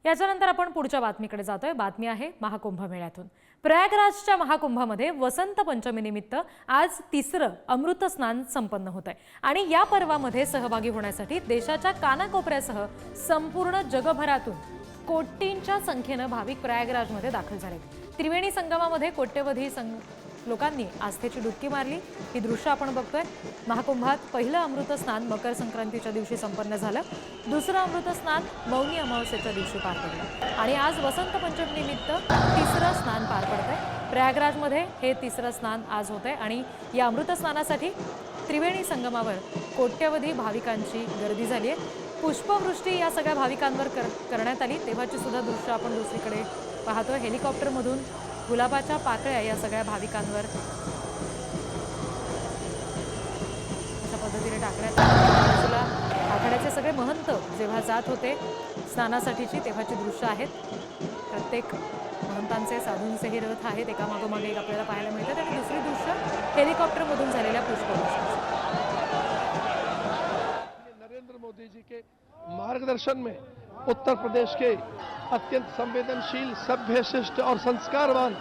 याच्यानंतर आपण पुढच्या बातमीकडे जातोय। बातमी आहे महाकुंभ मेळ्यातून। प्रयागराजच्या महाकुंभामध्ये वसंत पंचमीनिमित्त आज तिसरं अमृत स्नान संपन्न होत आहे आणि या पर्वामध्ये सहभागी होण्यासाठी देशाच्या कानाकोपऱ्यासह संपूर्ण जगभरातून कोटींच्या संख्येने भाविक प्रयागराजमध्ये दाखल झाले। त्रिवेणी संगमामध्ये कोट्यवधी लोकांनी आस्थेची डुबकी मारली। ही दृश्य आपण बघतोय। महाकुंभात पहिलं अमृत स्नान मकर संक्रांतीच्या दिवशी संपन्न झालं। दुसरं अमृत स्नान मौनी अमावस्येच्या दिवशी पार पडलं आणि आज वसंत पंचमीनिमित्त तिसरं स्नान पार पडतंय। प्रयागराजमध्ये हे तिसरं स्नान आज होतंय आणि या अमृत स्नानासाठी त्रिवेणी संगमावर कोट्यवधी भाविकांची गर्दी झाली आहे। पुष्पवृष्टी या सगळ्या भाविकांवर करण्यात आली तेव्हाची सुद्धा दृश्य आपण दुसरीकडे पाहतोय। हेलिकॉप्टरमधून गुलाबाच्या पाकळ्या या सगळ्या भाविकांवर अशा पद्धतीने टाकण्यात आल्या। आखाड्याचे सगळे महंत जेव्हा जात होते स्नानासाठीची तेव्हाची दृश्य आहेत। प्रत्येक महंतांचे साधूंचे हे रथ आहेत एकामागोमाग एक आपल्याला पाहायला मिळतात आणि दुसरी दृश्य हेलिकॉप्टरमधून झालेल्या पुष्पवृष्टीची। नरेंद्र मोदी जी के मार्गदर्शन में उत्तर प्रदेश के अत्यंत संवेदनशील, सभ्य, शिष्ट और संस्कारवान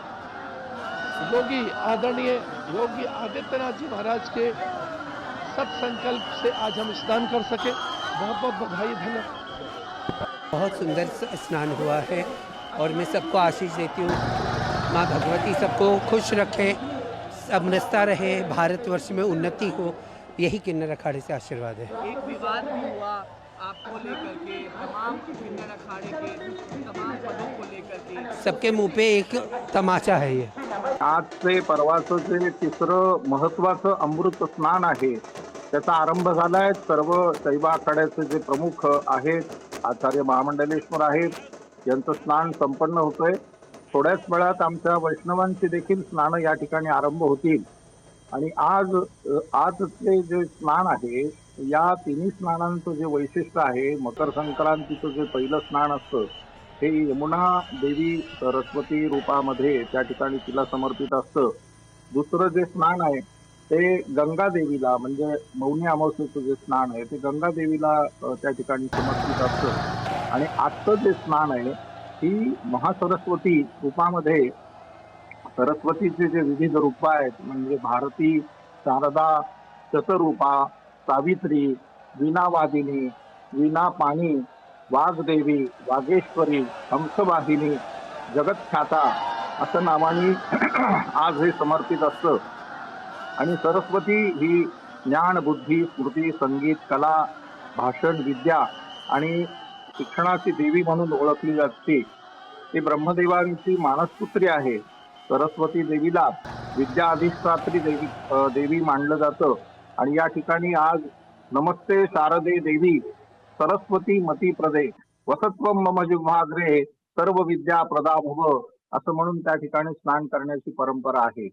योगी आदरणीय योगी आदित्यनाथ जी महाराज के सत्संकल्प से आज हम स्नान कर सके। बहुत बहुत बधाई, धन्यवाद। बहुत सुंदर स्नान हुआ है और मैं सबको आशीष देती हूँ। माँ भगवती सबको खुश रखे, समरसता रहे, भारतवर्ष में उन्नति हो, यही किन्नर अखाड़े से आशीर्वाद है। एक विवाद भी हुआ आपको लेकर के, तमाम किन्नर अखाड़े के तमाम पदों को लेकर के। सबके मुंह पे एक तमाचा है ये। आज से परवाचं जे तिसरं महत्त्वाचं अमृत स्नान आहे त्याचा आरंभ झालाय। सर्व शैव आखाड्याचे जे प्रमुख आहेत आचार्य महामंडलेश्वर आहेत यांचं स्नान संपन्न होतंय। थोड्याच वेळात आमच्या वैष्णवांची देखील स्नान या ठिकाणी आरंभ होतील आणि आजचे जे स्नान आहे या तिन्ही स्नानांचं जे वैशिष्ट्य आहे, मकर संक्रांतीचं जे पहिलं स्नान असतं हे यमुना देवी सरस्वती रूपामध्ये त्या ठिकाणी तिला समर्पित असतं। दुसरं जे स्नान आहे ते गंगा देवीला म्हणजे मौनी अमावस्येचं जे स्नान आहे ते गंगा देवीला त्या ठिकाणी समर्पित असतं आणि आजचं जे स्नान आहे ही महासरस्वती रूपामध्ये सरस्वतीचे जे विविध रूप आहेत म्हणजे भारती, शारदा, शतरूपा, सावित्री, वीणावादिनी, वीणापाणी, वाग्देवी, वागेश्वरी, हंसवाहिनी, जगतख्याता असं नावाने आज हे समर्पित असतं आणि सरस्वती ही ज्ञान, बुद्धी, स्मृती, संगीत, कला, भाषण, विद्या आणि शिक्षणाची देवी म्हणून ओळखली जाते। ती ब्रह्मदेवांची मानसपुत्री आहे। सरस्वती देवीला विद्या अधिष्ठात्री देवी मानलं जातं आणि या ठिकाणी आज नमस्ते शारदे देवी सरस्वती मती प्रदे वसत्वम मम जिह्वाग्रे सर्व विद्या प्रदा भव असं म्हणून त्या ठिकाणी स्नान करण्याची परंपरा आहे।